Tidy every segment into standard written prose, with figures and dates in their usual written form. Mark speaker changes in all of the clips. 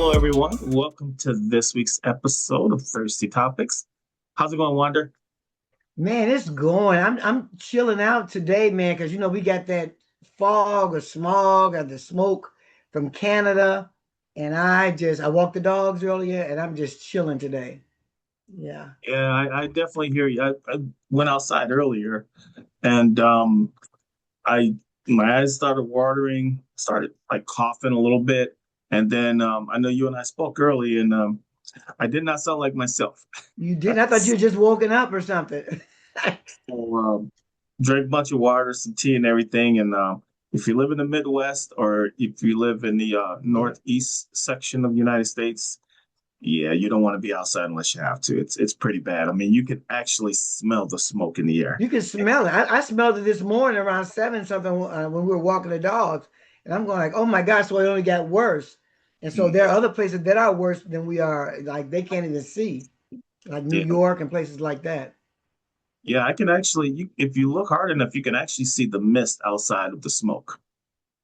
Speaker 1: Hello, everyone. Welcome to this week's episode of Thirsty Topics. How's it going, Wander?
Speaker 2: Man, it's going. I'm chilling out today, man, because we got that fog or smog or the smoke from Canada. And I walked the dogs earlier and I'm just chilling today. Yeah.
Speaker 1: Yeah, I definitely hear you. I went outside earlier and I my eyes started watering, started like coughing a little bit, and then I know you and I spoke early, and I did not sound like myself.
Speaker 2: You didn't? I thought you were just woken up or something.
Speaker 1: So, drank a bunch of water, some tea, and everything. And if you live in the Midwest or if you live in the Northeast section of the United States, yeah, you don't want to be outside unless you have to. It's pretty bad. I mean, you can actually smell the smoke in the air.
Speaker 2: You can smell it. I smelled it this morning around 7 something when we were walking the dogs. And I'm going like, oh my gosh, so it only got worse. And so there are other places that are worse than we are. Like they can't even see, like New
Speaker 1: Yeah,
Speaker 2: York and places like that.
Speaker 1: yeah, I can actually. If you look hard enough, you can actually see the mist outside of the smoke.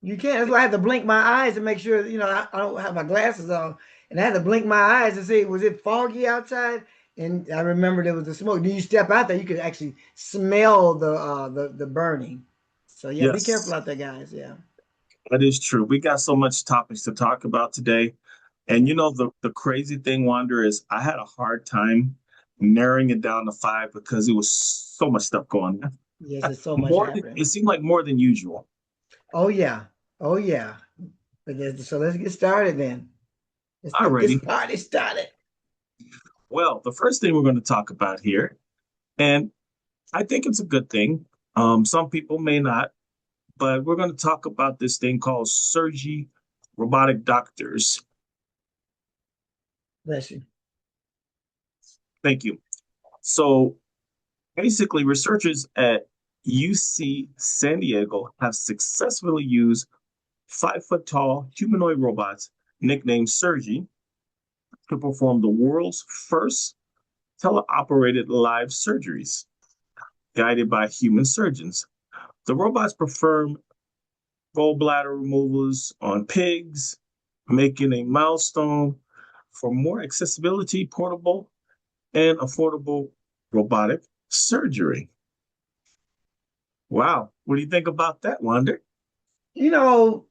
Speaker 2: You can't. That's why I had to blink my eyes to make sure, I don't have my glasses on. And I had to blink my eyes to see, was it foggy outside? And I remembered there was the smoke. Then you step out there, you could actually smell the burning. So yeah, be careful
Speaker 1: Yes,
Speaker 2: out there, guys. Yeah.
Speaker 1: that is true. We got so much topics to talk about today. And the crazy thing, Wander, is I had a hard time narrowing it down to five because it was so much stuff going
Speaker 2: Yes,
Speaker 1: on.
Speaker 2: there's so much
Speaker 1: It
Speaker 2: happening.
Speaker 1: seemed like more than usual.
Speaker 2: Oh yeah. Oh yeah. So let's get started then. Let's get this
Speaker 1: Alrighty.
Speaker 2: party started.
Speaker 1: Well, the first thing we're going to talk about here, and I think it's a good thing. Some people may not, but we're going to talk about this thing called Surgy robotic doctors.
Speaker 2: Bless you.
Speaker 1: Thank you. So basically, researchers at UC San Diego have successfully used 5 foot tall humanoid robots nicknamed Surgy to perform the world's first teleoperated live surgeries guided by human surgeons. The robots perform gallbladder removals on pigs, making a milestone for more accessibility, portable, and affordable robotic surgery. Wow. What do you think about that, Wander?
Speaker 2: You know,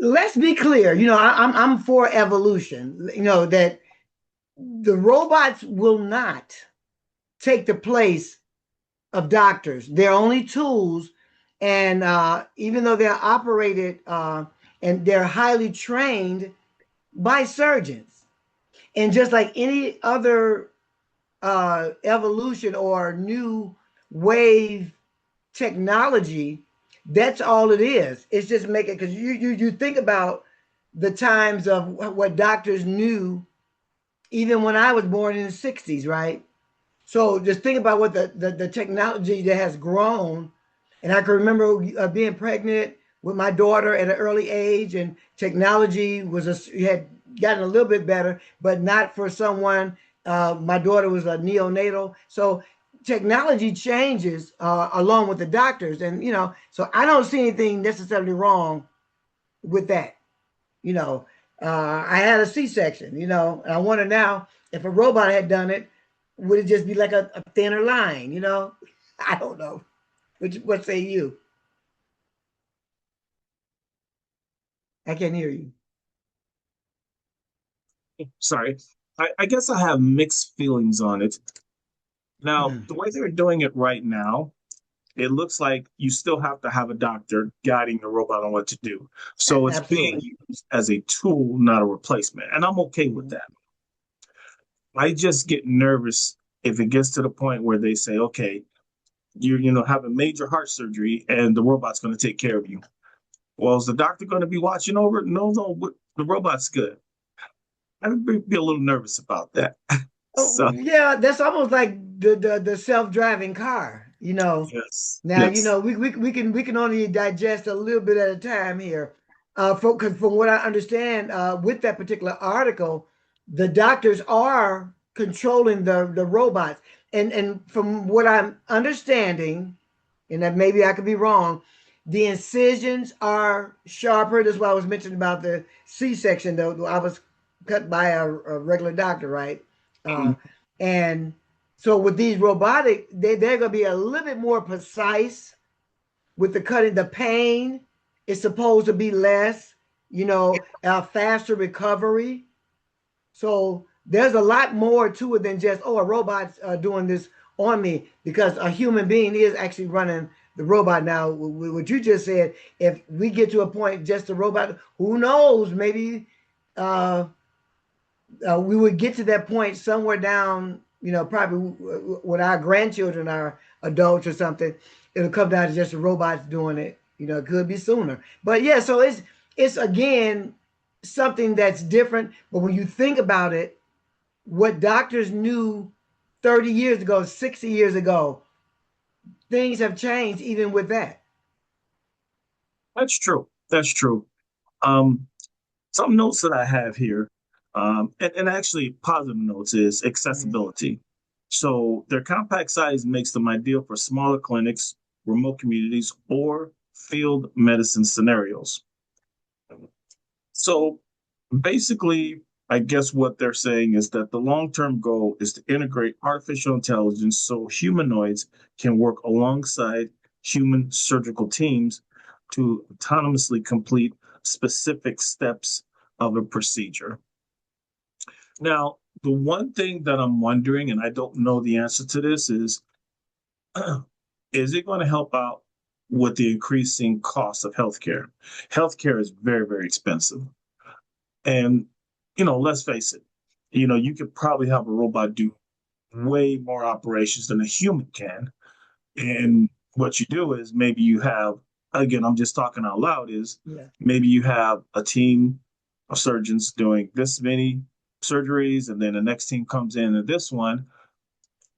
Speaker 2: let's be clear. I'm for evolution. That the robots will not take the place of doctors. They're only tools, and even though they're operated and they're highly trained by surgeons, and just like any other evolution or new wave technology, that's all it is. It's just making because you think about the times of what doctors knew even when I was born in the 60s, right? So just think about what the technology that has grown. And I can remember being pregnant with my daughter at an early age, and technology had gotten a little bit better, but not for someone. My daughter was a neonatal, so technology changes along with the doctors, and so I don't see anything necessarily wrong with that. You know, I had a C-section. And I wonder now if a robot had done it, would it just be like a thinner line? I don't know. What say you? I can't hear you.
Speaker 1: Sorry. I guess I have mixed feelings on it. Now,
Speaker 2: Mm.
Speaker 1: the way they're doing it right now, it looks like you still have to have a doctor guiding the robot on what to do. So it's being
Speaker 2: Absolutely.
Speaker 1: used as a tool, not a replacement. And I'm okay with
Speaker 2: Mm.
Speaker 1: that. I just get nervous if it gets to the point where they say, okay, you have a major heart surgery and the robot's going to take care of you. Well, is the doctor going to be watching over it? No, no, the robot's good. I'd be a little nervous about that.
Speaker 2: Oh
Speaker 1: So,
Speaker 2: yeah, that's almost like the self-driving car.
Speaker 1: yes,
Speaker 2: Now
Speaker 1: yes.
Speaker 2: we can only digest a little bit at a time here. Because from what I understand, with that particular article, the doctors are controlling the robots, and from what I'm understanding, and that maybe I could be wrong, the incisions are sharper. That's why I was mentioning about the C-section. Though I was cut by a regular doctor, right? Uh,
Speaker 1: Mhm.
Speaker 2: and so with these robotic, they're going to be a little bit more precise with the cutting. The pain is supposed to be less, faster recovery. So there's a lot more to it than just, oh, a robot's doing this on me, because a human being is actually running the robot. Now, what you just said, if we get to a point just a robot, who knows, maybe uh, we would get to that point somewhere down, probably when our grandchildren are adults or something. It'll come down to just the robots doing it. It could be sooner. But yeah, so it's again something that's different. But when you think about it, what doctors knew 30 years ago, 60 years ago, things have changed even with that.
Speaker 1: That's true. That's true. Um, some notes that I have here, and actually positive notes is
Speaker 2: Mhm.
Speaker 1: accessibility. So their compact size makes them ideal for smaller clinics, remote communities, or field medicine scenarios. So basically, I guess what they're saying is that the long-term goal is to integrate artificial intelligence so humanoids can work alongside human surgical teams to autonomously complete specific steps of a procedure. Now, the one thing that I'm wondering, and I don't know the answer to this, is it going to help out with the increasing cost of healthcare? Healthcare is very, very expensive. And, let's face it, you could probably have a robot do way more operations than a human can. And what you do is maybe you have, again, I'm just talking out loud, is
Speaker 2: Yeah.
Speaker 1: maybe you have a team of surgeons doing this many surgeries, and then the next team comes in and this one.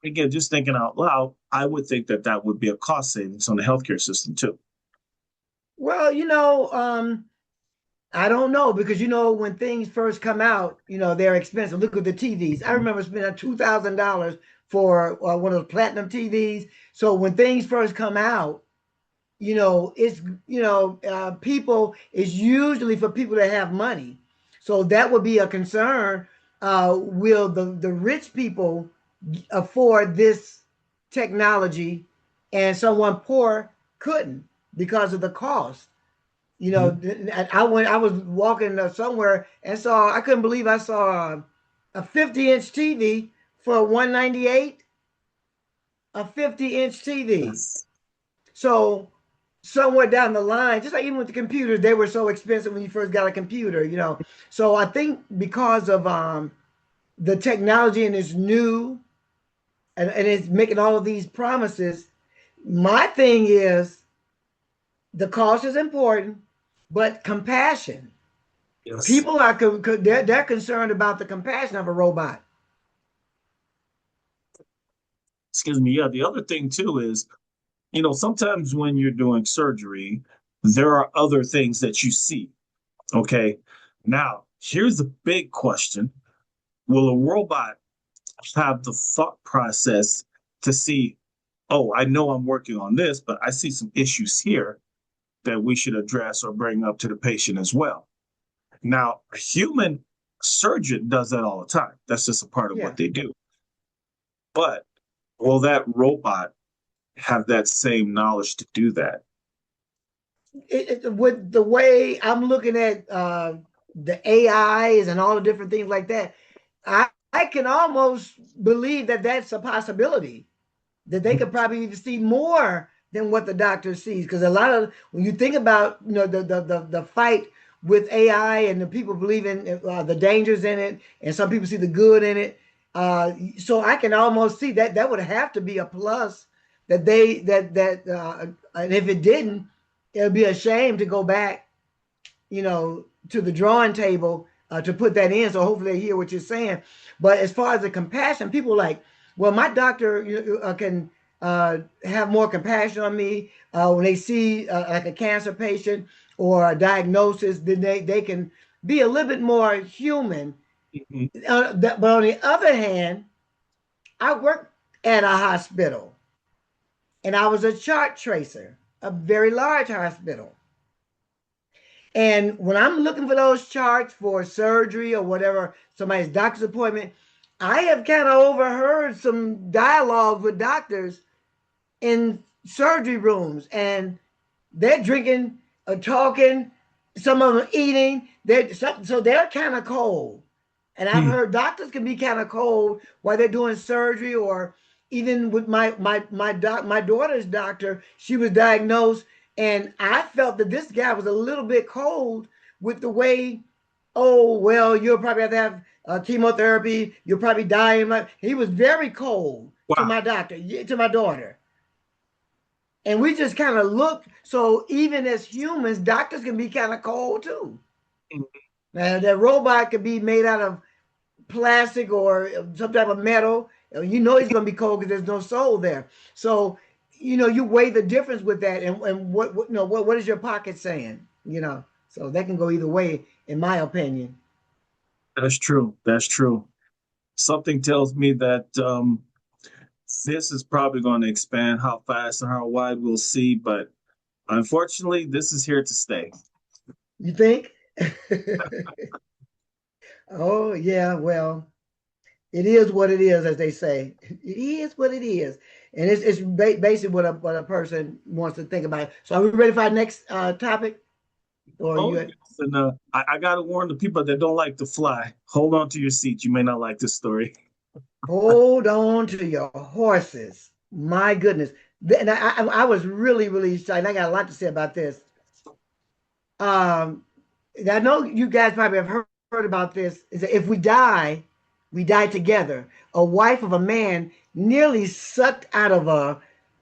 Speaker 1: Again, just thinking out loud, I would think that that would be a cost savings on the healthcare system too.
Speaker 2: Well, I don't know, because when things first come out, they're expensive. Look at the TVs. I
Speaker 1: Mhm.
Speaker 2: remember spending $2,000 for one of those platinum TVs. So when things first come out, it's people, it's usually for people that have money. So that would be a concern. Will the rich people afford this technology, and someone poor couldn't because of the cost? I was walking somewhere and saw, I couldn't believe I saw a 50-inch TV for 198, a 50-inch TV.
Speaker 1: Yes.
Speaker 2: So somewhere down the line, just like even with the computers, they were so expensive when you first got a computer. So I think because of the technology, and it's new, and it's making all of these promises, my thing is the cost is important, but compassion.
Speaker 1: Yes.
Speaker 2: People are they're concerned about the compassion of a robot.
Speaker 1: Excuse me. Yeah. The other thing too is, sometimes when you're doing surgery, there are other things that you see. Okay. Now, here's the big question. Will a robot have the thought process to see, oh, I know I'm working on this, but I see some issues here that we should address or bring up to the patient as well? Now, a human surgeon does that all the time. That's just a part of
Speaker 2: Yeah.
Speaker 1: what they do. But will that robot have that same knowledge to do that?
Speaker 2: With the way I'm looking at the AIs and all the different things like that, I can almost believe that that's a possibility, that they could probably even see more than what the doctor sees. Because a lot of, when you think about, the fight with AI, and the people believe in the dangers in it, and some people see the good in it. So I can almost see that that would have to be a plus, that and if it didn't, it would be a shame to go back, to the drawing table to put that in. So hopefully they hear what you're saying. But as far as the compassion, people are like, well, my doctor can have more compassion on me when they see like a cancer patient or a diagnosis. Then they can be a little bit more human.
Speaker 1: Mhm.
Speaker 2: But on the other hand, I worked at a hospital, and I was a chart tracer, a very large hospital. And when I'm looking for those charts for surgery or whatever, somebody's doctor's appointment, I have kind of overheard some dialogue with doctors in surgery rooms, and they're drinking, talking, some of them eating. So they're kind of cold. And I've
Speaker 1: Hmm.
Speaker 2: heard doctors can be kind of cold while they're doing surgery, or even with my daughter's doctor, she was diagnosed, and I felt that this guy was a little bit cold with the way, oh well, you'll probably have to have chemotherapy, you'll probably die. He was very cold to
Speaker 1: Wow.
Speaker 2: my doctor, to my daughter, and we just kind of looked. So even as humans, doctors can be kind of cold too. Now, that robot could be made out of plastic or some type of metal. You know he's going to be cold because there's no soul there. So, you weigh the difference with that, and what is your pocket saying? So that can go either way, in my opinion.
Speaker 1: That's true. That's true. Something tells me that this is probably going to expand how fast and how wide we'll see, but unfortunately, this is here to stay.
Speaker 2: You think? Oh yeah, well, it is what it is, as they say. It is what it is, and it's basically what a person wants to think about. So, are we ready for our next topic? Or
Speaker 1: Oh,
Speaker 2: you?
Speaker 1: yes. And I got to warn the people that don't like to fly. Hold on to your seat. You may not like this story.
Speaker 2: Hold on to your horses. My goodness. And I was really, really excited. I got a lot to say about this. Um, I know you guys probably have heard about this. Is that if we die together. A wife of a man nearly sucked out of a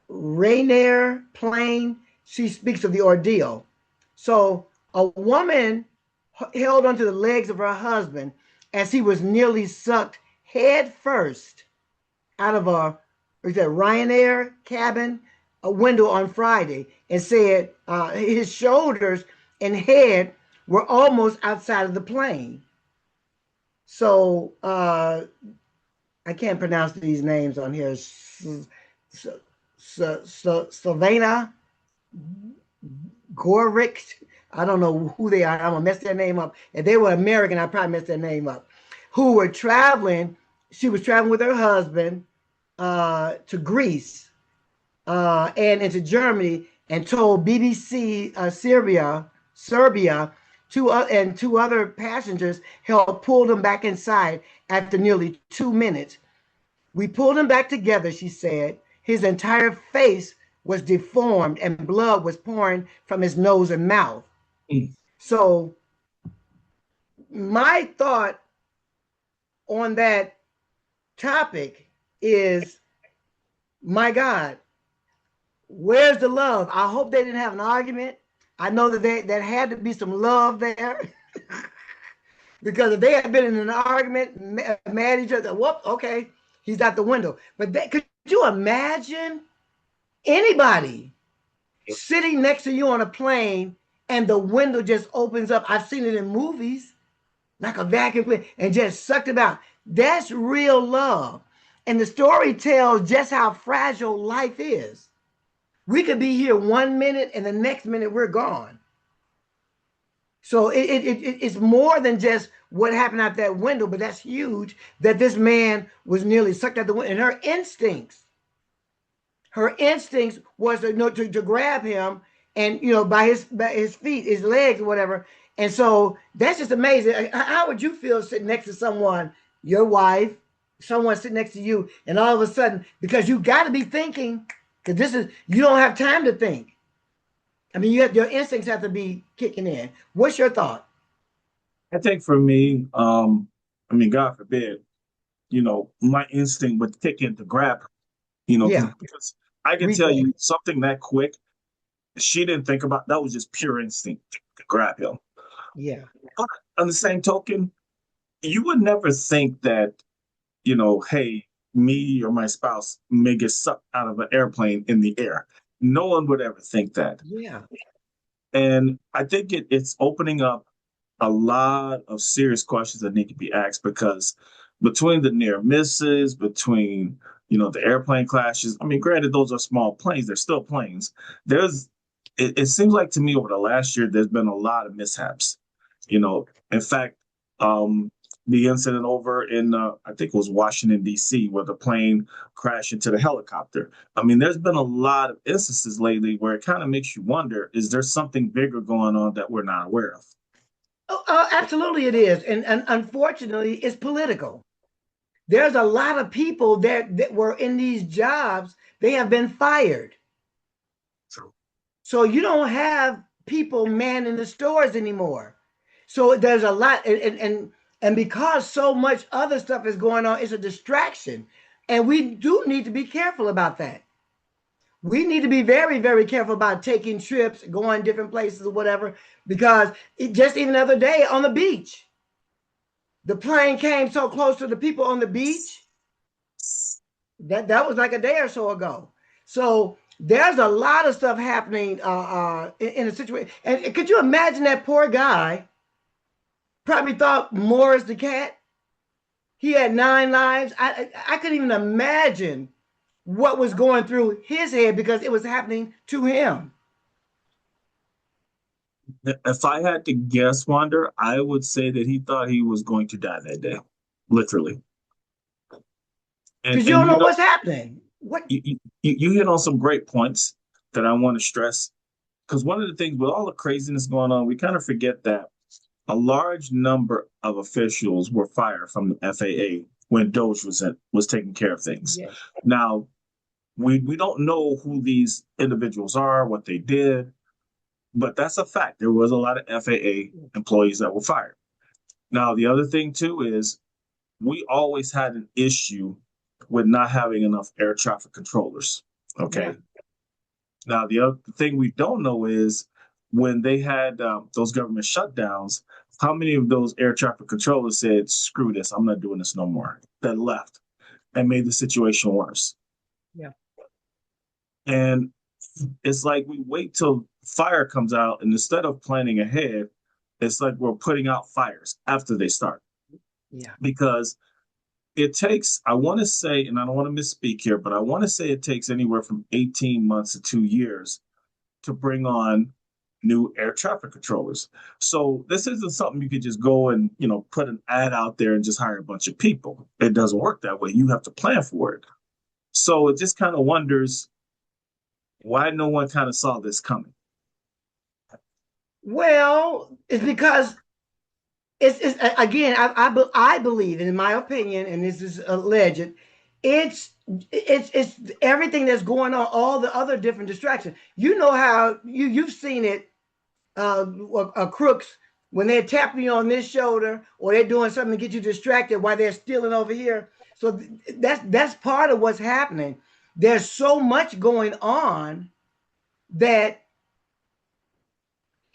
Speaker 2: Ryanair plane. She speaks of the ordeal. So a woman held onto the legs of her husband as he was nearly sucked head first out of a Ryanair cabin a window on Friday, and said his shoulders and head were almost outside of the plane. So I can't pronounce these names on here. Savannah Gorick. I don't know who they are. I'm gonna mess their name up. If they were American, I probably messed their name up. Who were traveling? She was traveling with her husband to Greece and into Germany, and told BBC Serbia, and two other passengers helped pull them back inside after nearly 2 minutes. We pulled him back together, she said. His entire face was deformed and blood was pouring from his nose and mouth.
Speaker 1: Mm.
Speaker 2: So, my thought on that topic is, my God, where's the love? I hope they didn't have an argument. I know that that had to be some love there. Because if they had been in an argument, mad at each other, whoop, okay, he's out the window. But could you imagine anybody sitting next to you on a plane and the window just opens up? I've seen it in movies, like a vacuum cleaner, and just sucked it out. That's real love. And the story tells just how fragile life is. We could be here 1 minute and the next minute we're gone. So it's more than just what happened out that window, but that's huge that this man was nearly sucked out the window. And her instincts was to grab him, and by his feet, his legs, or whatever. And so that's just amazing. How would you feel sitting next to someone, your wife, someone sitting next to you, and all of a sudden, because you got to be thinking, because you don't have time to think. I mean, your instincts have to be kicking in. What's your thought?
Speaker 1: I think for me, I mean, God forbid, my instinct would kick in to grab her,
Speaker 2: Yeah,
Speaker 1: because I can tell
Speaker 2: reflex.
Speaker 1: you something that quick, she didn't think about that was just pure instinct to grab him.
Speaker 2: Yeah,
Speaker 1: But on the same token, you would never think that, hey, me or my spouse may get sucked out of an airplane in the air. No one would ever think that.
Speaker 2: yeah,
Speaker 1: And I think it's opening up a lot of serious questions that need to be asked because between the near misses, between the airplane crashes. I mean, granted, those are small planes; they're still planes. There's it seems like to me over the last year there's been a lot of mishaps. In fact, um, the incident over in I think it was Washington D.C. where the plane crashed into the helicopter. I mean, there's been a lot of instances lately where it kind of makes you wonder: is there something bigger going on that we're not aware of?
Speaker 2: Oh, absolutely, it is, and unfortunately, it's political. There's a lot of people that were in these jobs. They have been fired.
Speaker 1: True.
Speaker 2: So you don't have people manning the stores anymore. So there's a lot, and because so much other stuff is going on, it's a distraction, and we do need to be careful about that. We need to be very, very careful about taking trips, going different places or whatever, because just even the other day on the beach, the plane came so close to the people on the beach that was like a day or so ago. So there's a lot of stuff happening in a situation. And could you imagine that poor guy probably thought Morris the cat? He had 9 lives. I couldn't even imagine what was going through his head because it was happening to him.
Speaker 1: If I had to guess, Wander, I would say that he thought he was going to die that day, literally. And
Speaker 2: Because you
Speaker 1: and
Speaker 2: don't
Speaker 1: you
Speaker 2: know
Speaker 1: know,
Speaker 2: what's happening. What?
Speaker 1: you hit on some great points that I want to stress. Because one of the things with all the craziness going on, we kind of forget that a large number of officials were fired from the FAA when Doge was taking care of things.
Speaker 2: Yes.
Speaker 1: Now, we don't know who these individuals are, what they did, but that's a fact. There was a lot of FAA employees that were fired. Now, the other thing too is we always had an issue with not having enough air traffic controllers.
Speaker 2: Yeah.
Speaker 1: Okay. Now, the other thing we don't know is when they had those government shutdowns, how many of those air traffic controllers said, screw this, I'm not doing this no more, that left and made the situation worse.
Speaker 2: Yeah.
Speaker 1: And it's like we wait till fire comes out, and instead of planning ahead, it's like we're putting out fires after they start.
Speaker 2: Yeah.
Speaker 1: Because it takes, I want to say, and I don't want to misspeak here, but I want to say it takes anywhere from 18 months to 2 years to bring on new air traffic controllers. So this isn't something you could just go and, put an ad out there and just hire a bunch of people. It doesn't work that way. You have to plan for it. So it just kind of wonders why no one kind of saw this coming.
Speaker 2: Well, it's because it's again, I believe, in my opinion, and this is alleged, it's it's everything that's going on, all the other different distractions. You know how you've seen it, crooks when they're tapping you on this shoulder or they're doing something to get you distracted while they're stealing over here. So that's part of what's happening. There's so much going on that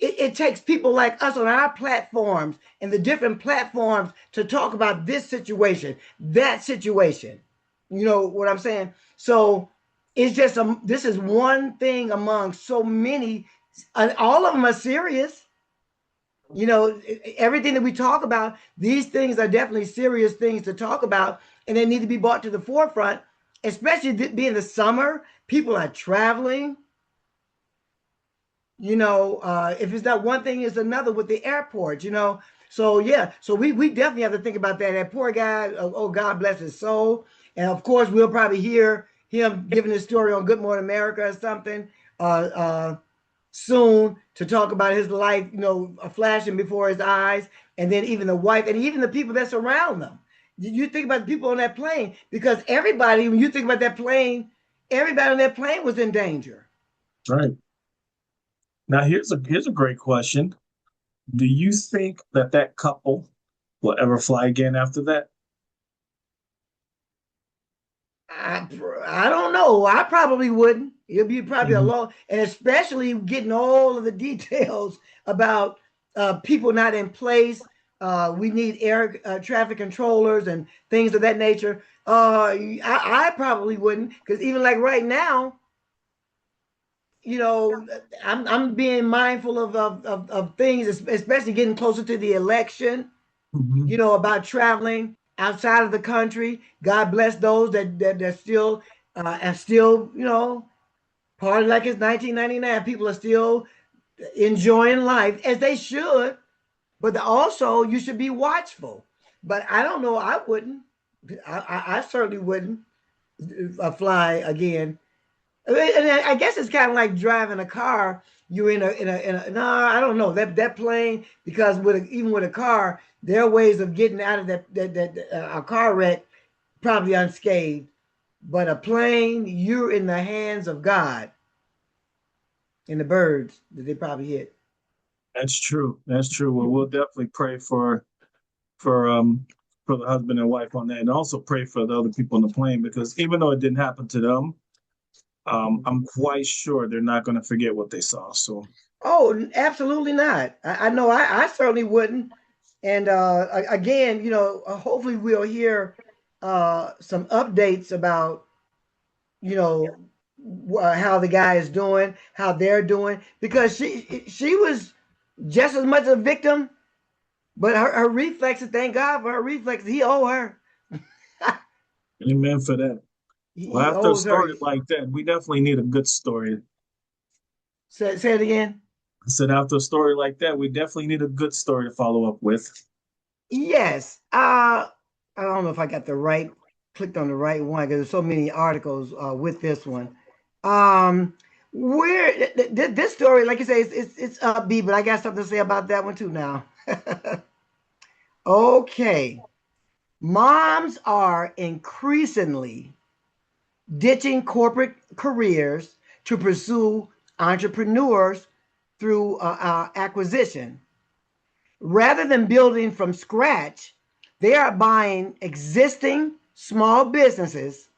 Speaker 2: it takes people like us on our platforms and the different platforms to talk about this situation, that situation. You know what I'm saying? So it's just this is one thing among so many. All of them are serious. You know, everything that we talk about, these things are definitely serious things to talk about, and they need to be brought to the forefront, especially being the summer. People are traveling. If it's not one thing, it's another with the airport, So yeah, so we definitely have to think about that. That poor guy, oh God bless his soul. And of course we'll probably hear him giving his story on Good Morning America or something soon to talk about his life, flashing before his eyes, and then even the wife and even the people that surround them. You think about the people on that plane, because everybody, when you think about that plane, everybody on that plane was in danger.
Speaker 1: Right. Now here's a great question. Do you think that that couple will ever fly again after that?
Speaker 2: I, I don't know. I probably wouldn't. It'd be probably a
Speaker 1: Mhm.
Speaker 2: long, and especially getting all of the details about people not in place. We need air traffic controllers and things of that nature. I probably wouldn't, because even like right now, you know, I'm being mindful of things, especially getting closer to the election.
Speaker 1: Mhm.
Speaker 2: About traveling outside of the country. God bless those that still are still, Party like it's 1999. People are still enjoying life as they should, but also you should be watchful. But I don't know. I wouldn't. I certainly wouldn't fly again. And I guess it's kind of like driving a car. You're in a no, I don't know that plane, because even with a car, there are ways of getting out of a car wreck probably unscathed. But a plane, you're in the hands of God and the birds that they probably hit.
Speaker 1: That's true. That's true. Well, we'll definitely pray for um for the husband and wife on that, and also pray for the other people on the plane, because even though it didn't happen to them, I'm quite sure they're not going to forget what they saw. So
Speaker 2: Oh, absolutely not. I know I certainly wouldn't. And again, hopefully we'll hear some updates about, you know, how the guy is doing, how they're doing, because she was just as much a victim, but her reflexes, thank God for her reflexes. He owe her.
Speaker 1: amen for that. Well,
Speaker 2: He
Speaker 1: after a
Speaker 2: owes her.
Speaker 1: story like that, we definitely need a good story.
Speaker 2: Say it again.
Speaker 1: I said after a story like that, we definitely need a good story to follow up with.
Speaker 2: Yes. I don't know if I got clicked on the right one because there's so many articles with this one. Um, where this story, like you say, it's upbeat, but I got something to say about that one too now. Okay. Moms are increasingly ditching corporate careers to pursue entrepreneurs through acquisition. Rather than building from scratch, they are buying existing small businesses,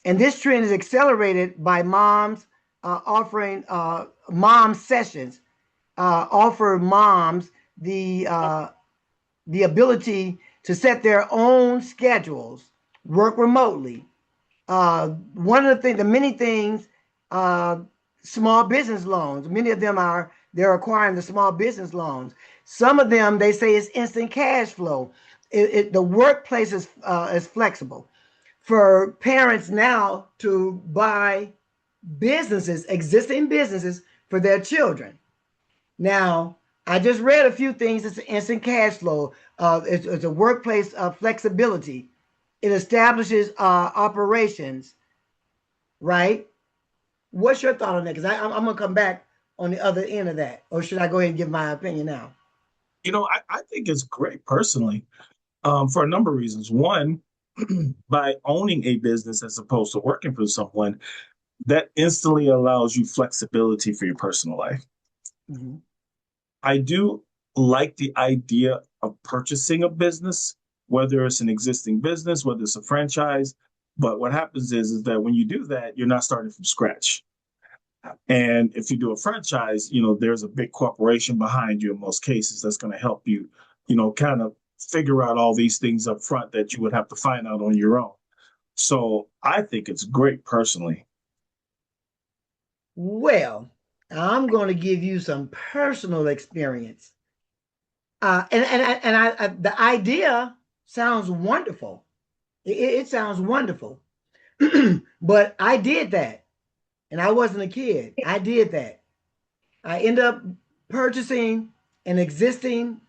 Speaker 2: and this trend is accelerated by moms offering mom sessions, offer moms the ability to set their own schedules, work remotely. One of the many things, uh, small business loans. Many of them they're acquiring the small business loans. Some of them they say it's instant cash flow. The workplace is flexible for parents now to buy existing businesses for their children. Now, I just read a few things. It's instant cash flow. It's a workplace flexibility. It establishes operations, right? What's your thought on that? Because I'm going to come back on the other end of that. Or should I go ahead and give my opinion now?
Speaker 1: I think it's great personally, for a number of reasons. One, by owning a business as opposed to working for someone, that instantly allows you flexibility for your personal life.
Speaker 2: Mm-hmm.
Speaker 1: I do like the idea of purchasing a business, whether it's an existing business, whether it's a franchise. But what happens is that when you do that, you're not starting from scratch. And if you do a franchise, there's a big corporation behind you in most cases that's going to help you, kind of figure out all these things up front that you would have to find out on your own. So I think it's great personally.
Speaker 2: Well, I'm going to give you some personal experience. The idea sounds wonderful. It sounds wonderful. But I did that, and I wasn't a kid. I did that. I ended up purchasing an existing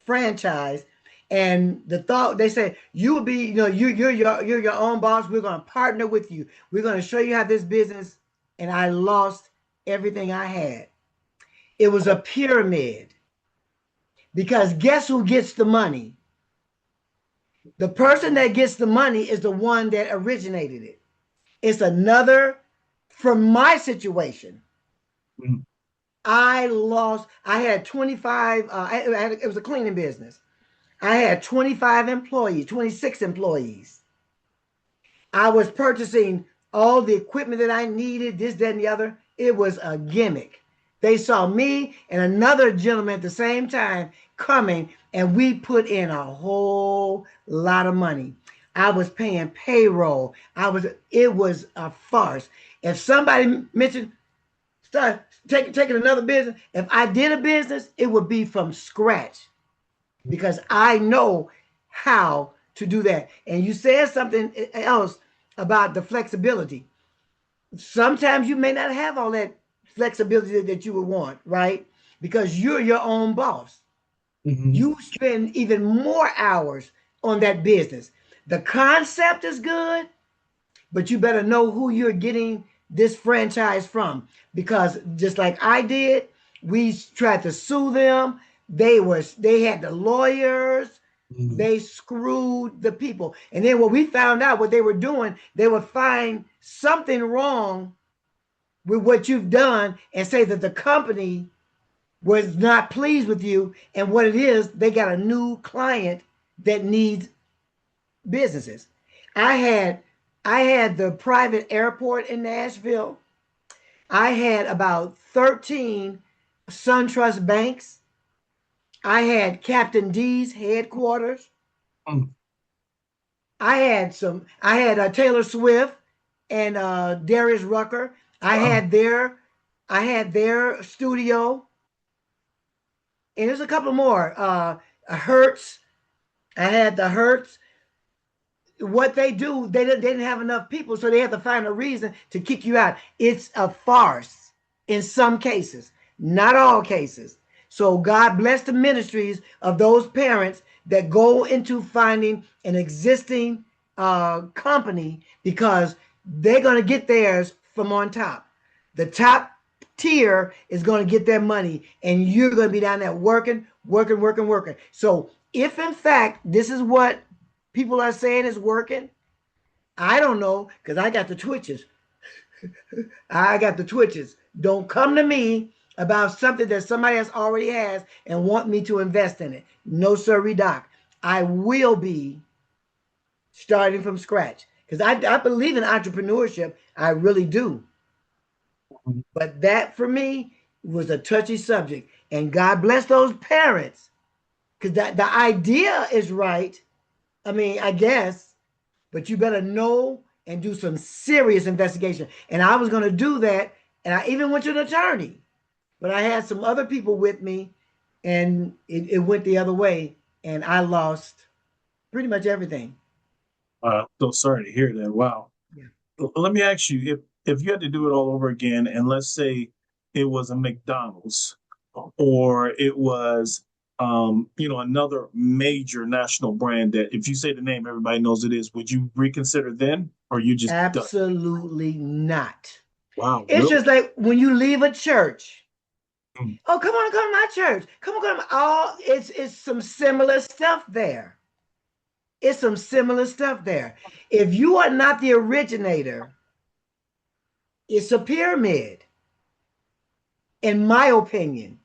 Speaker 2: franchise, and the thought they said you will be, you're your own boss. We're going to partner with you. We're going to show you how this business, and I lost everything I had. It was a pyramid because guess who gets the money? The person that gets the money is the one that originated it. It's another from my situation.
Speaker 1: Mhm.
Speaker 2: I had 25, it was a cleaning business. I had 25 employees, 26 employees. I was purchasing all the equipment that I needed, this, that, and the other. It was a gimmick. They saw me and another gentleman at the same time coming, and we put in a whole lot of money. I was paying payroll. It was a farce. If somebody mentioned start taking another business, if I did a business, it would be from scratch because I know how to do that. And you said something else about the flexibility. Sometimes you may not have all that flexibility that you would want, right? Because you're your own boss.
Speaker 1: Hmm.
Speaker 2: You spend even more hours on that business. The concept is good, but you better know who you're getting this franchise from, because just like I did, we tried to sue them. They had the lawyers.
Speaker 1: Hmm.
Speaker 2: They screwed the people. And then when we found out what they were doing, they would find something wrong with what you've done and say that the company was not pleased with you. And what it is, they got a new client that needs businesses. I had I had the private airport in Nashville. I had about 13 SunTrust banks. I had Captain D's headquarters. I had Taylor Swift and Darius Rucker. I
Speaker 1: Wow.
Speaker 2: had their I had their studio, and there's a couple more. Hertz. I had the Hertz. What they do, they didn't have enough people, so they had to find a reason to kick you out. It's a farce in some cases, not all cases. So God bless the ministries of those parents that go into finding an existing company, because they're going to get theirs from on top. The top tier is going to get their money, and you're going to be down there working, working, working, working. So if in fact this is what people are saying is working, I don't know, because I got the twitches. I got the twitches. Don't come to me about something that somebody else already has and want me to invest in it. No, sir, doc. I will be starting from scratch, because I believe in entrepreneurship. I really do. But that for me was a touchy subject. And God bless those parents, because the idea is right. I mean, I guess, but you better know and do some serious investigation. And I was going to do that. And I even went to an attorney, but I had some other people with me, and it went the other way. And I lost pretty much everything.
Speaker 1: So sorry to hear that. Wow.
Speaker 2: Yeah.
Speaker 1: Let me ask you, if you had to do it all over again, and let's say it was a McDonald's or it was another major national brand that if you say the name, everybody knows it is, would you reconsider then, or you just done?
Speaker 2: Absolutely not.
Speaker 1: Wow,
Speaker 2: It's
Speaker 1: really?
Speaker 2: just like when you leave a church.
Speaker 1: Mm.
Speaker 2: Oh, come on, come to my church. Come on, come. Oh, it's some similar stuff there. It's some similar stuff there. If you are not the originator, it's a pyramid, in my opinion.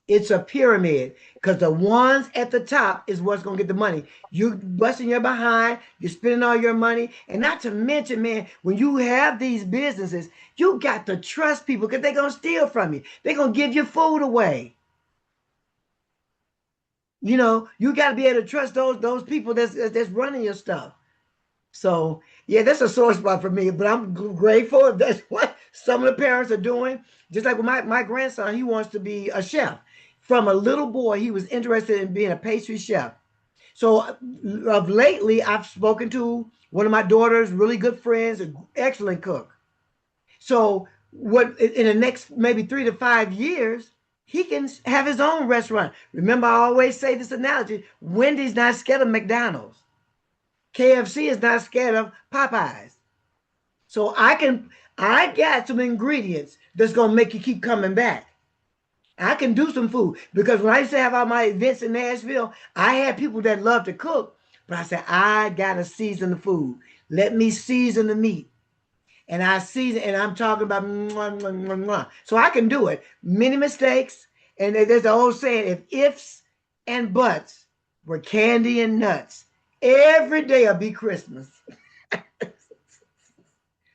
Speaker 2: It's a pyramid, because the ones at the top is what's gonna get the money. You busting your behind, you're spending all your money, and not to mention, man, when you have these businesses, you got to trust people, because they're gonna steal from you. They're gonna give your food away. You got to be able to trust those people that's running your stuff. So yeah, that's a sore spot for me. But I'm grateful if that's what some of the parents are doing. Just like with my grandson, he wants to be a chef. From a little boy, he was interested in being a pastry chef. So of lately, I've spoken to one of my daughter's really good friends, an excellent cook. So what in the next maybe 3 to 5 years, he can have his own restaurant. Remember, I always say this analogy: Wendy's not scared of McDonald's. KFC is not scared of Popeyes. So I got some ingredients that's gonna make you keep coming back. I can do some food, because when I used to have all my events in Nashville, I had people that love to cook, but I said I gotta season the food. Let me season the meat, and I season, and I'm talking about mwah, mwah, mwah, mwah. So I can do it. Many mistakes, and there's the old saying: if ifs and buts were candy and nuts, every day will be Christmas.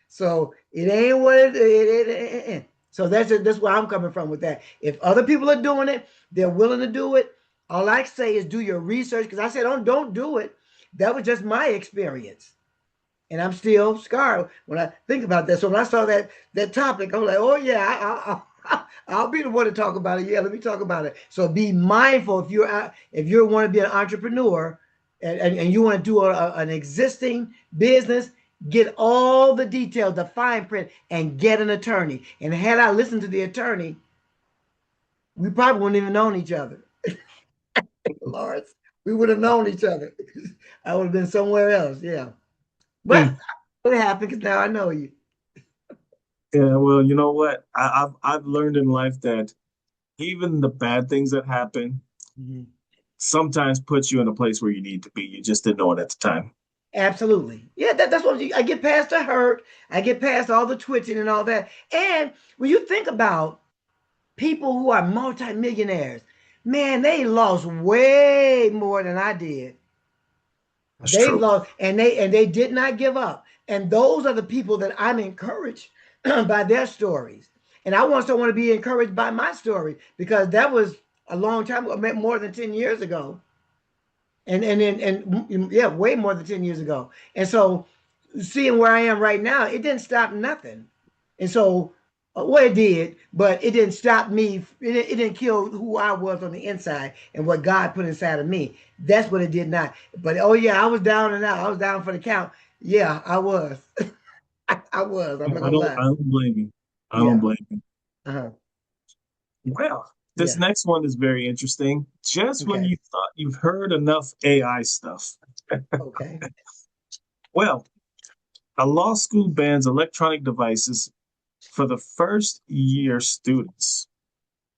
Speaker 2: So it ain't what so that's where I'm coming from with that. If other people are doing it, they're willing to do it. All I say is do your research, because I said don't do it. That was just my experience, and I'm still scarred when I think about that. So when I saw that topic, I was like, oh yeah, I'll be the one to talk about it. Yeah, let me talk about it. So be mindful if you want to be an entrepreneur, and you want to do an existing business. get all the details, the fine print, and get an attorney. And had I listened to the attorney, we probably wouldn't even known each other. Lawrence, we would have known each other. I would have been somewhere else. Yeah, but
Speaker 1: Mm.
Speaker 2: it happened because now I know you.
Speaker 1: Yeah, well, you know what? I've learned in life that even the bad things that happen
Speaker 2: Mhm.
Speaker 1: sometimes puts you in a place where you need to be. You just didn't know it at the time.
Speaker 2: Absolutely. Yeah, that's what I get past the hurt. I get past all the twitching and all that. And when you think about people who are multimillionaires, man, they lost way more than I did.
Speaker 1: That's
Speaker 2: They
Speaker 1: true.
Speaker 2: lost, and they did not give up. And those are the people that I'm encouraged by their stories. And I want someone to be encouraged by my story because that was a long time ago, more than 10 years ago. And yeah, way more than 10 years ago. And so seeing where I am right now, it didn't stop nothing. And so, well, it did, but it didn't stop me. It didn't kill who I was on the inside and what God put inside of me. That's what it did not. But oh yeah, I was down and out. I was down for the count. Yeah, I was. I was. I'm not
Speaker 1: I
Speaker 2: gonna
Speaker 1: don't
Speaker 2: lie.
Speaker 1: I don't blame you. I don't
Speaker 2: Yeah.
Speaker 1: blame you.
Speaker 2: Uh-huh.
Speaker 1: Well, this
Speaker 2: Yeah.
Speaker 1: next one is very interesting. Just when
Speaker 2: Okay.
Speaker 1: you thought you've heard enough AI stuff.
Speaker 2: Okay.
Speaker 1: Well, a law school bans electronic devices for the first year students.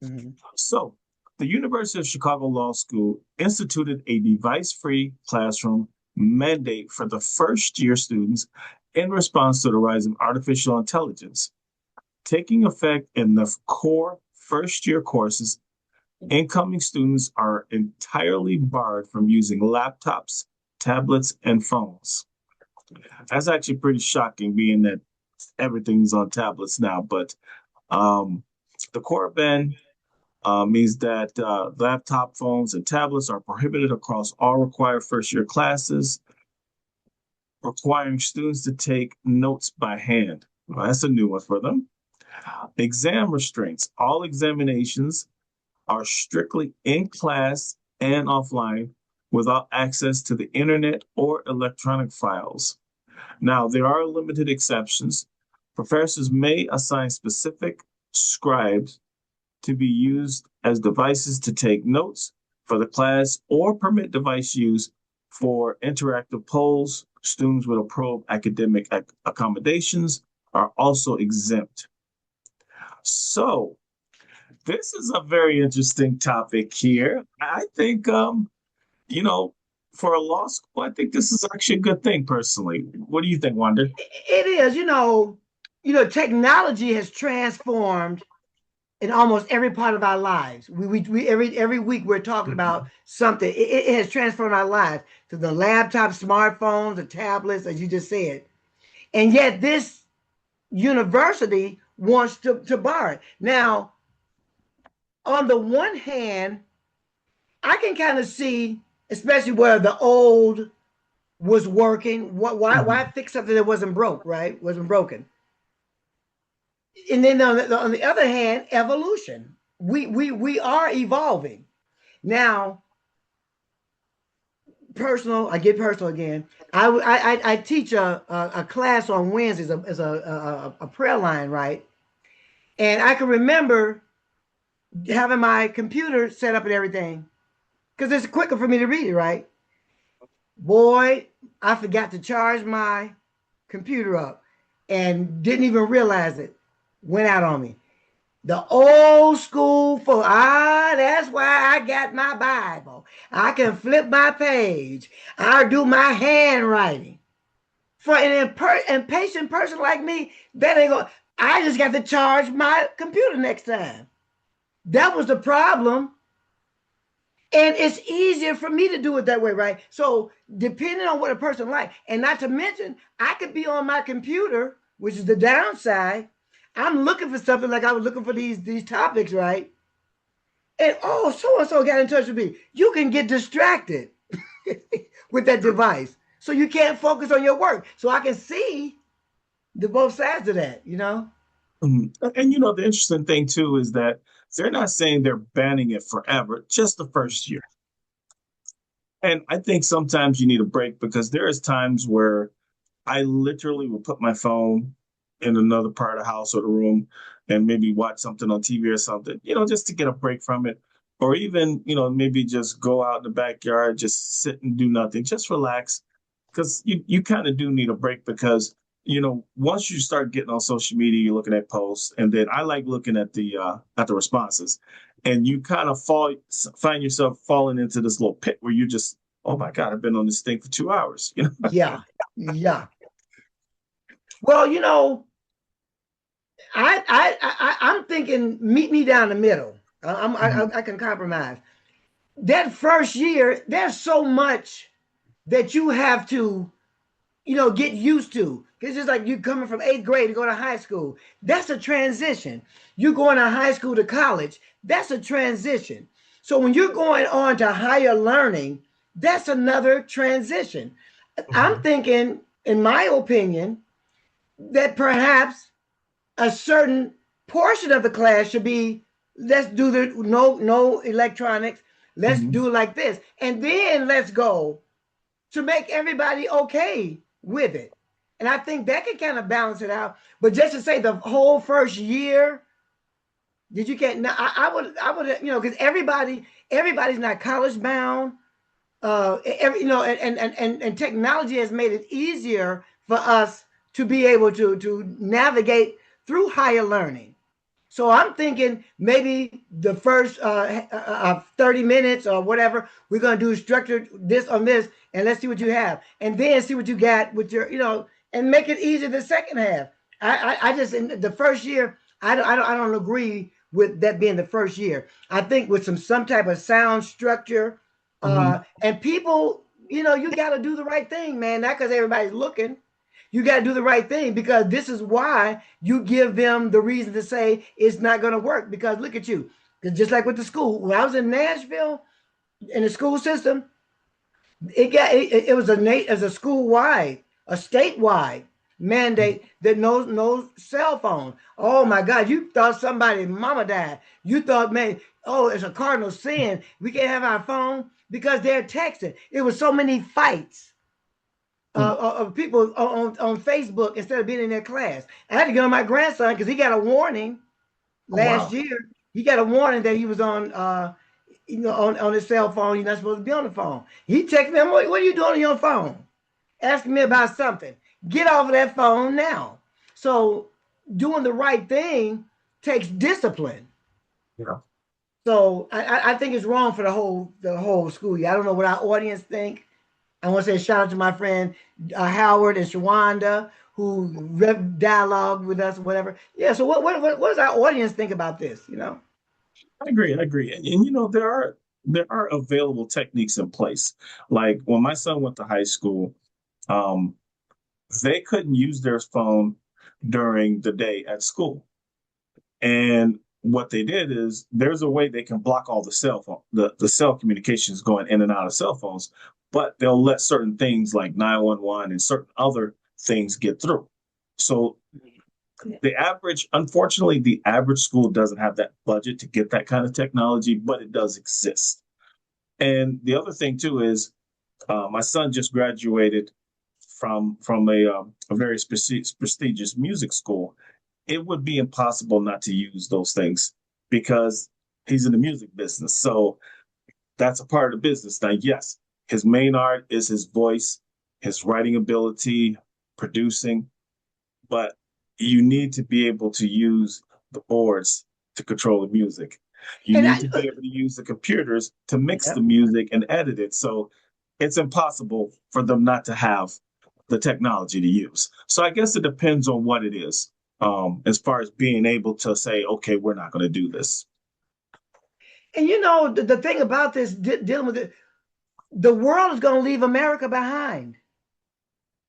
Speaker 2: Mm-hmm.
Speaker 1: So, the University of Chicago Law School instituted a device free classroom mandate for the first year students in response to the rise of artificial intelligence. Taking effect in the core first year courses, incoming students are entirely barred from using laptops, tablets, and phones. That's actually pretty shocking, being that everything's on tablets now. But um, the core ban means that laptop phones and tablets are prohibited across all required first year classes, requiring students to take notes by hand. Well, that's a new one for them. Exam restraints. All examinations are strictly in class and offline without access to the internet or electronic files. Now, there are limited exceptions. Professors may assign specific scribes to be used as devices to take notes for the class or permit device use for interactive polls. Students with approved academic accommodations are also exempt. So, this is a very interesting topic here. I think, you know, for a law school, I think this is actually a good thing personally. What do you think, Wanda?
Speaker 2: It is, technology has transformed in almost every part of our lives. We every week we're talking about something. It has transformed our lives to the laptop, smartphones, the tablets, as you just said. And yet this university wants to bar it. Now, on the one hand, I can kind of see, especially where the old was working. Why
Speaker 1: Mhm.
Speaker 2: fix something that wasn't broke, right? Wasn't broken. And then on the other hand, evolution. We are evolving. Now, personal. I get personal again. I teach a class on Wednesdays as a prayer line, right? And I can remember having my computer set up and everything because it's quicker for me to read it, right? Boy, I forgot to charge my computer up and didn't even realize it. Went out on me. The old school folk. That's why I got my Bible. I can flip my page. I do my handwriting. For an impatient person like me, that ain't going. I just got to charge my computer next time. That was the problem. And it's easier for me to do it that way, right? So depending on what a person like, and not to mention, I could be on my computer, which is the downside. I'm looking for something like I was looking for these topics, right? And oh, so and so got in touch with me. You can get distracted with that device, so you can't focus on your work. So I can see the both sides of that.
Speaker 1: And the interesting thing too is that they're not saying they're banning it forever, just the first year. And I think sometimes you need a break because there is times where I literally would put my phone in another part of the house or the room and maybe watch something on TV or something, just to get a break from it. Or even, maybe just go out in the backyard, just sit and do nothing, just relax. Because you kind of do need a break because, once you start getting on social media, you're looking at posts, and then I like looking at the responses. And you kind of find yourself falling into this little pit where you just, oh my God, I've been on this thing for 2 hours,
Speaker 2: Yeah, yeah. Well, I'm thinking meet me down the middle. I can compromise. That first year, there's so much that you have to, get used to. It's just like you coming from eighth grade to go to high school. That's a transition. You going to high school to college. That's a transition. So when you're going on to higher learning, that's another transition. I'm
Speaker 1: Mhm.
Speaker 2: thinking, in my opinion, that perhaps a certain portion of the class should be, let's do the no electronics, let's
Speaker 1: Mhm.
Speaker 2: do it like this, and then let's go to make everybody okay with it. And I think that can kind of balance it out. But just to say the whole first year, did you get? No, I would, because everybody's not college bound. And technology has made it easier for us to be able to navigate through higher learning. So I'm thinking maybe the first 30 minutes or whatever, we're going to do structured this on this, and let's see what you have. And then see what you got with your, and make it easier the second half. I just, in the first year, I don't agree with that being the first year. I think with some type of sound structure,
Speaker 1: Mhm.
Speaker 2: and people, you got to do the right thing, man. Not because everybody's looking. You got to do the right thing, because this is why you give them the reason to say it's not going to work. Because look at you. Because just like with the school, when I was in Nashville, in the school system, it was a school wide, a statewide mandate that no cell phone. Oh my God, you thought somebody mama died. You thought, man, oh, it's a cardinal sin. We can't have our phone because they're texting. It was so many fights of people on Facebook instead of being in their class. I had to get on my grandson because he got a warning
Speaker 1: Oh,
Speaker 2: last
Speaker 1: wow.
Speaker 2: year. He got a warning that he was on his cell phone. You're not supposed to be on the phone. He texted me, what are you doing on your phone? Asking me about something. Get off of that phone now. So doing the right thing takes discipline.
Speaker 1: Yeah.
Speaker 2: So I think it's wrong for the whole school year. I don't know what our audience think. I want to say shout out to my friend Howard and Shawanda who dialogue with us, whatever. Yeah. So what does our audience think about this?
Speaker 1: I agree. I agree. And there are available techniques in place. Like when my son went to high school, um, they couldn't use their phone during the day at school. And what they did is there's a way they can block all the cell communications going in and out of cell phones, but they'll let certain things like 911 and certain other things get through. So unfortunately, the average school doesn't have that budget to get that kind of technology, but it does exist. And the other thing too is my son just graduated from a very prestigious music school. It would be impossible not to use those things because he's in the music business. So that's a part of the business. Now, yes, his main art is his voice, his writing ability, producing, but you need to be able to use the boards to control the music. You
Speaker 2: And
Speaker 1: need to be able to use the computers to mix the
Speaker 2: yep.
Speaker 1: music and edit it. So it's impossible for them not to have the technology to use. So I guess it depends on what it is, as far as being able to say, okay, we're not going to do this.
Speaker 2: And the thing about this, dealing with it, the world is going to leave America behind.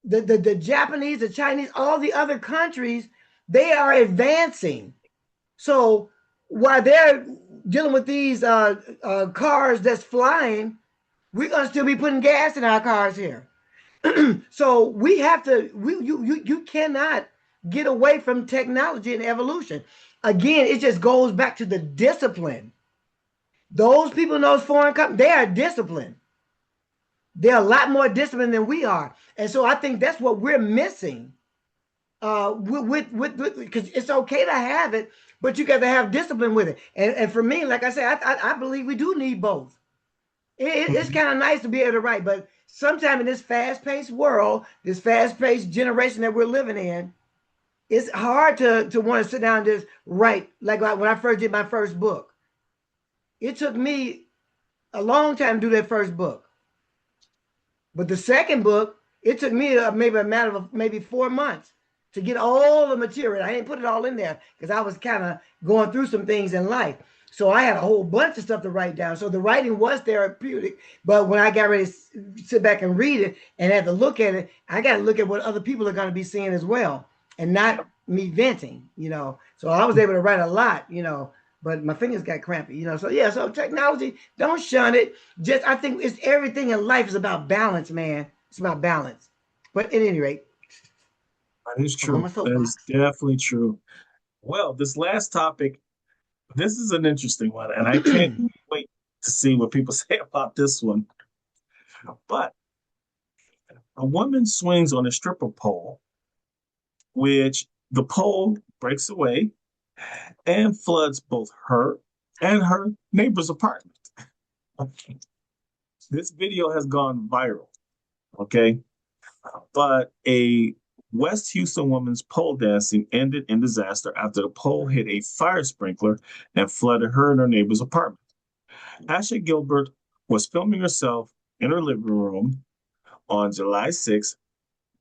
Speaker 2: The Japanese, the Chinese, all the other countries, they are advancing. So while they're dealing with these cars that's flying, we're gonna still be putting gas in our cars here. So we have to. You cannot get away from technology and evolution. Again, it just goes back to the discipline. Those people in those foreign countries, they are disciplined. They're a lot more disciplined than we are. And so I think that's what we're missing. Because it's okay to have it, but you got to have discipline with it. And for me, like I said, I believe we do need both. It's
Speaker 1: Mhm.
Speaker 2: kind of nice to be able to write, but sometimes in this fast paced world, this fast paced generation that we're living in, it's hard to want to sit down and just write. Like when I first did my first book, it took me a long time to do that first book. But the second book, it took me maybe a matter of maybe 4 months to get all the material. I didn't put it all in there because I was kind of going through some things in life. So I had a whole bunch of stuff to write down. So the writing was therapeutic. But when I got ready to sit back and read it and have to look at it, I got to look at what other people are going to be seeing as well and not me venting. So I was able to write a lot, but my fingers got crampy. So yeah, so technology, don't shun it. Just I think it's everything in life is about balance, man. It's about balance. But at any rate,
Speaker 1: That is
Speaker 2: I'm on my
Speaker 1: true. That is
Speaker 2: soapbox.
Speaker 1: definitely true. Well, this last topic, this is an interesting one, and I can't wait to see what people say about this one. But a woman swings on a stripper pole, which the pole breaks away and floods both her and her neighbor's apartment. This video has gone viral, okay? But a West Houston woman's pole dancing ended in disaster after the pole hit a fire sprinkler and flooded her and her neighbor's apartment. Asha Gilbert was filming herself in her living room on July 6th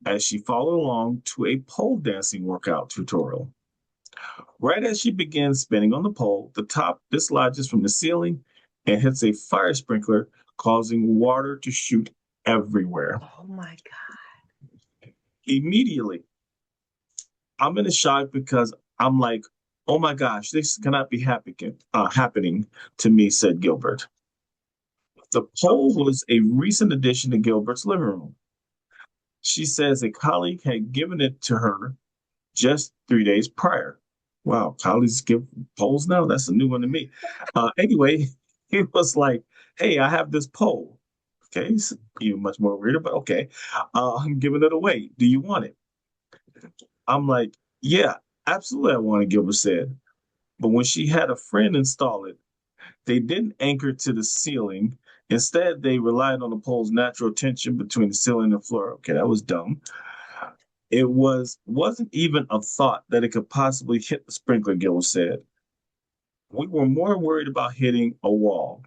Speaker 1: as she followed along to a pole dancing workout tutorial. Right as she begins spinning on the pole, the top dislodges from the ceiling and hits a fire sprinkler, causing water to shoot everywhere.
Speaker 2: Oh my God.
Speaker 1: Immediately, I'm in a shock because I'm like, oh my gosh, this cannot be happening to me, said Gilbert. The pole was a recent addition to Gilbert's living room. She says a colleague had given it to her just 3 days prior. Wow, colleagues give polls now? That's a new one to me. Anyway, he was like, hey, I have this poll. Okay, it's even much more weirder, but okay. I'm giving it away. Do you want it? I'm like, yeah, absolutely, I want it, Gilbert said. But when she had a friend install it, they didn't anchor to the ceiling. Instead, they relied on the pole's natural tension between the ceiling and the floor. Okay, that was dumb. It wasn't even a thought that it could possibly hit the sprinkler, Gilbert said. We were more worried about hitting a wall.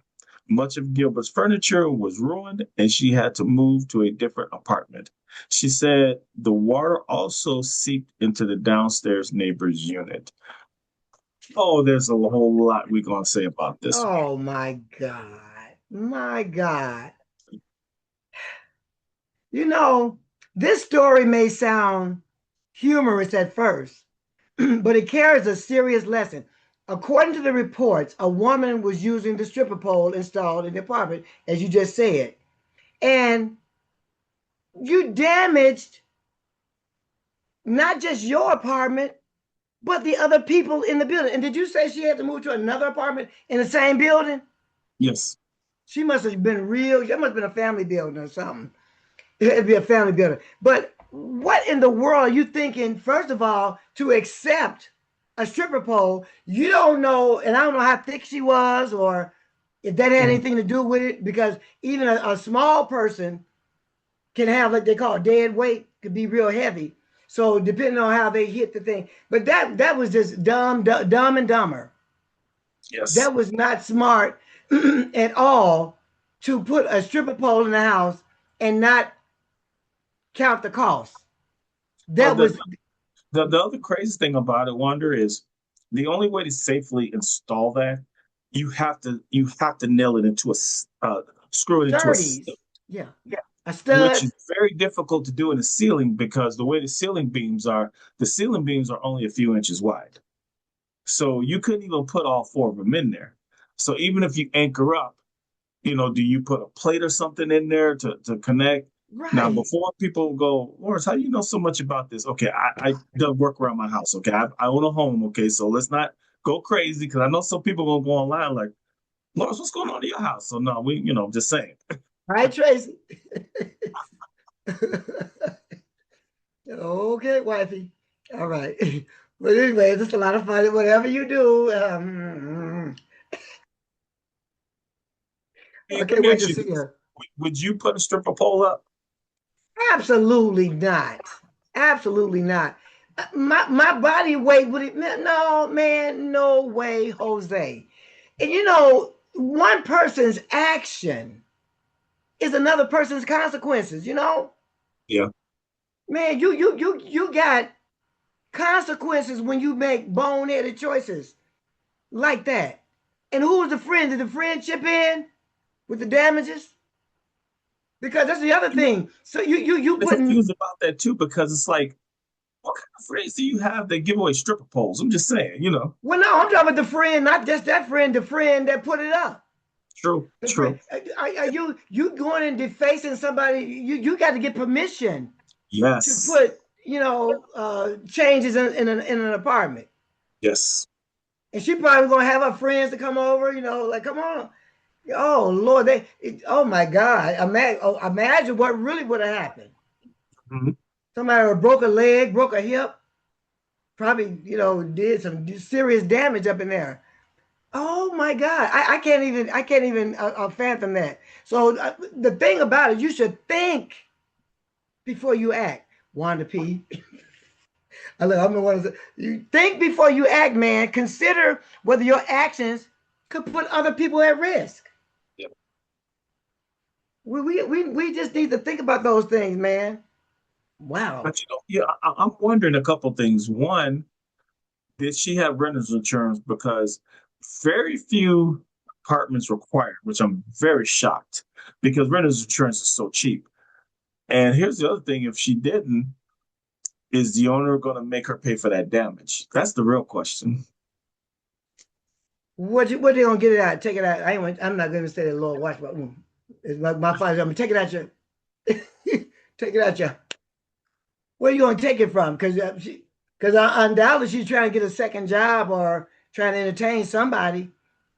Speaker 1: Much of Gilbert's furniture was ruined, and she had to move to a different apartment. She said the water also seeped into the downstairs neighbor's unit. Oh, there's a whole lot we're going to say about this one.
Speaker 2: Oh my God. My God. You know, this story may sound humorous at first, but it carries a serious lesson. According to the reports, a woman was using the stripper pole installed in the apartment, as you just said, and you damaged not just your apartment, but the other people in the building. And did you say she had to move to another apartment in the same building?
Speaker 1: Yes.
Speaker 2: She must have been real. That must have been a family building or something. It'd be a family building. But what in the world are you thinking, first of all, to accept a stripper pole? You don't know, and I don't know how thick she was or if that had
Speaker 1: Mhm.
Speaker 2: anything to do with it, because even a small person can have, like they call it, dead weight, could be real heavy. So depending on how they hit the thing. But that was just dumb and dumber.
Speaker 1: Yes.
Speaker 2: That was not smart at all to put a stripper pole in the house and not count the cost.
Speaker 1: Well,
Speaker 2: That was
Speaker 1: the other crazy thing about it, Wonder, is the only way to safely install that, you have to nail it into screw it into a,
Speaker 2: 30s. Yeah. A
Speaker 1: which
Speaker 2: stud.
Speaker 1: is very difficult to do in the ceiling because the way the ceiling beams are only a few inches wide. So you couldn't even put all four of them in there. So even if you anchor up, do you put a plate or something in there to connect? Now,
Speaker 2: Right.
Speaker 1: before people go, Lawrence, how do you know so much about this? Okay, I done work around my house. Okay, I own a home. Okay, so let's not go crazy because I know some people gonna go online like, Lawrence, what's going on in your house? So no, just saying.
Speaker 2: Right, Tracy? Okay, wifey. All right. But anyway, it's just a lot of fun. Whatever you do.
Speaker 1: Hey,
Speaker 2: I
Speaker 1: let
Speaker 2: can't
Speaker 1: me
Speaker 2: wait
Speaker 1: ask
Speaker 2: to
Speaker 1: you
Speaker 2: see
Speaker 1: this.
Speaker 2: her.
Speaker 1: Would you put a stripper pole up?
Speaker 2: Absolutely not. Absolutely not. My body weight would it? No, man, no way, Jose. And one person's action is another person's consequences.
Speaker 1: Yeah.
Speaker 2: Man, you got consequences when you make boneheaded choices like that. And who was the friend? Did the friend chip in with the damages? Because that's the other
Speaker 1: You know,
Speaker 2: thing. So you
Speaker 1: I'm
Speaker 2: putting
Speaker 1: confused about that too because it's like, what kind of friends do you have that give away stripper poles? I'm just saying,
Speaker 2: well, no, I'm talking about the friend, not just that friend, the friend that put it up.
Speaker 1: True,
Speaker 2: The friend,
Speaker 1: true.
Speaker 2: are you going and defacing somebody? You got to get permission to
Speaker 1: Yes,
Speaker 2: put changes in an apartment.
Speaker 1: yes.
Speaker 2: And she probably gonna have her friends to come over. Like come on. Oh Lord, oh my God! Imagine what really would have happened.
Speaker 1: Mhm.
Speaker 2: Somebody broke a leg, broke a hip, probably did some serious damage up in there. Oh my God, I can't even fathom that. So the thing about it, you should think before you act. Wanda P. I'm the one. You think before you act, man. Consider whether your actions could put other people at risk.
Speaker 1: Yeah.
Speaker 2: We just need to think about those things, man. Wow.
Speaker 1: But yeah, I'm wondering a couple things. One, did she have renter's insurance? Because very few apartments require, which I'm very shocked because renter's insurance is so cheap. And here's the other thing: if she didn't, is the owner going to make her pay for that damage? That's the real question.
Speaker 2: What they gonna get it out? Take it out. I'm not gonna say that. Lord, watch my. It's my father's. I'm gonna take it out you. Take it out you. Where are you gonna take it from? Because undoubtedly she's trying to get a second job or trying to entertain somebody.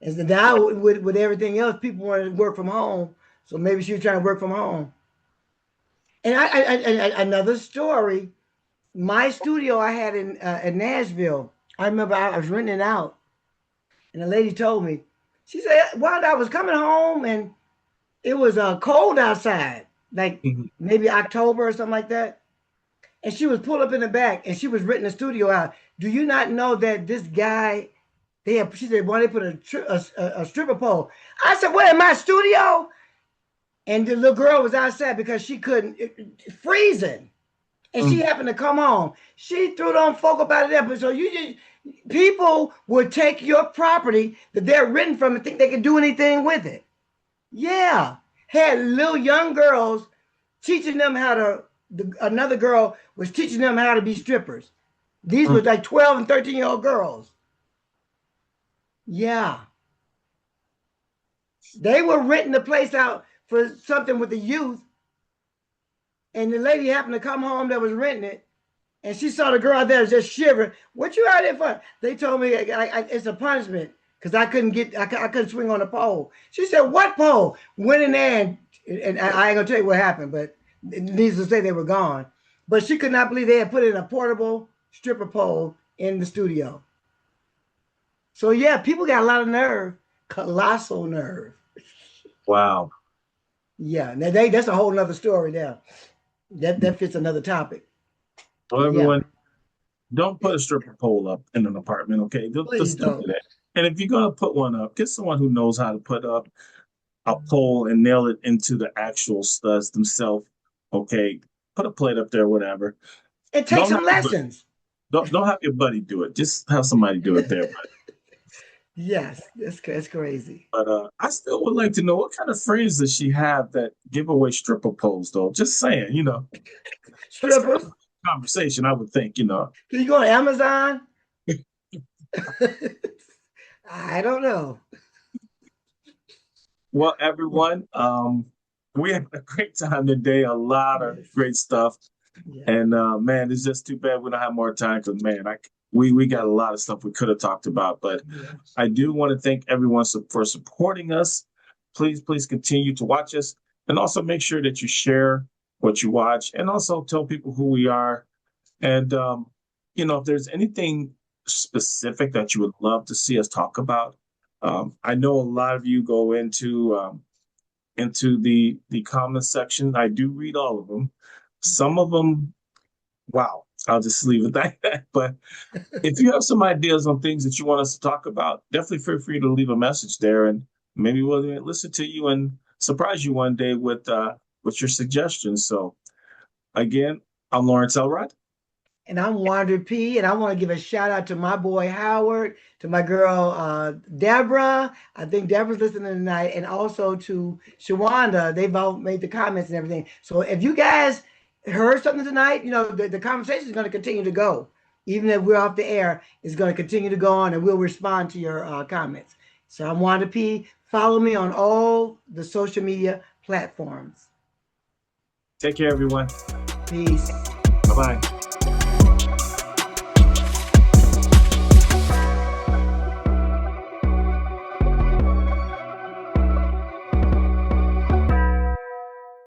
Speaker 2: And now with everything else, people want to work from home. So maybe she was trying to work from home. And another story. My studio I had in Nashville. I remember I was renting it out, and the lady told me, she said, "While I was coming home, and it was cold outside, like
Speaker 1: Mhm.
Speaker 2: maybe October or something like that." And she was pulled up in the back, and she was renting the studio out. Do you not know that this guy? She said, "Why they put a stripper pole?" I said, "What in my studio?" And the little girl was outside because she couldn't freezing, and she
Speaker 1: Mm.
Speaker 2: happened to come home. She threw on folk about it. But so people would take your property that they're renting from and think they can do anything with it. Yeah, had little young girls teaching them how to. Another girl was teaching them how to be strippers. These were
Speaker 1: Mm.
Speaker 2: like 12 and 13-year-old girls. Yeah, they were renting the place out for something with the youth, and the lady happened to come home that was renting it, and she saw the girl out there just shivering. What you out there for? They told me it's a punishment because I couldn't swing on the pole. She said, "What pole?" Went in there and I ain't gonna tell you what happened, but it needs to say they were gone. But she could not believe they had put in a portable stripper pole in the studio. So yeah, people got a lot of nerve, colossal nerve.
Speaker 1: Wow.
Speaker 2: Yeah, now that's a whole nother story now. That fits another topic.
Speaker 1: Well,
Speaker 2: But yeah,
Speaker 1: everyone, don't put a stripper pole up in an apartment, okay?
Speaker 2: please
Speaker 1: Just don't
Speaker 2: don't.
Speaker 1: do that. And if you're gonna put one up, get someone who knows how to put up a pole and nail it into the actual studs themselves. Okay, put a plate up there, whatever.
Speaker 2: And take
Speaker 1: Don't
Speaker 2: some
Speaker 1: have your buddy.
Speaker 2: lessons.
Speaker 1: Don't have your buddy do it. Just have somebody do it there.
Speaker 2: Yes, that's crazy.
Speaker 1: But I still would like to know what kind of friends does she have that give away stripper poles, though. Just saying, that's kind of
Speaker 2: Strippers.
Speaker 1: a conversation. I would think.
Speaker 2: Can you go on Amazon? I don't know.
Speaker 1: Well, everyone, we had a great time today. A lot of
Speaker 2: Yes.
Speaker 1: great stuff.
Speaker 2: Yeah.
Speaker 1: And man, it's just too bad we don't have more time because man, we got a lot of stuff we could have talked about. But
Speaker 2: Yes.
Speaker 1: I do want to thank everyone for supporting us. Please continue to watch us. And also make sure that you share what you watch and also tell people who we are. And, if there's anything specific that you would love to see us talk about, I know a lot of you go into the comment section. I do read all of them. Some of them, wow, I'll just leave it like that. But if you have some ideas on things that you want us to talk about, definitely feel free to leave a message there, and maybe we'll listen to you and surprise you one day with your suggestions. So again, I'm Lawrence Elrod.
Speaker 2: And I'm Wander P. And I want to give a shout out to my boy Howard, to my girl Deborah. I think Deborah's listening tonight, and also to Shawanda. They've all made the comments and everything. So if you guys heard something tonight, the conversation is going to continue to go. Even if we're off the air, it's going to continue to go on, and we'll respond to your comments. So I'm Wanda P. Follow me on all the social media platforms.
Speaker 1: Take care, everyone.
Speaker 2: Peace.
Speaker 1: Bye bye.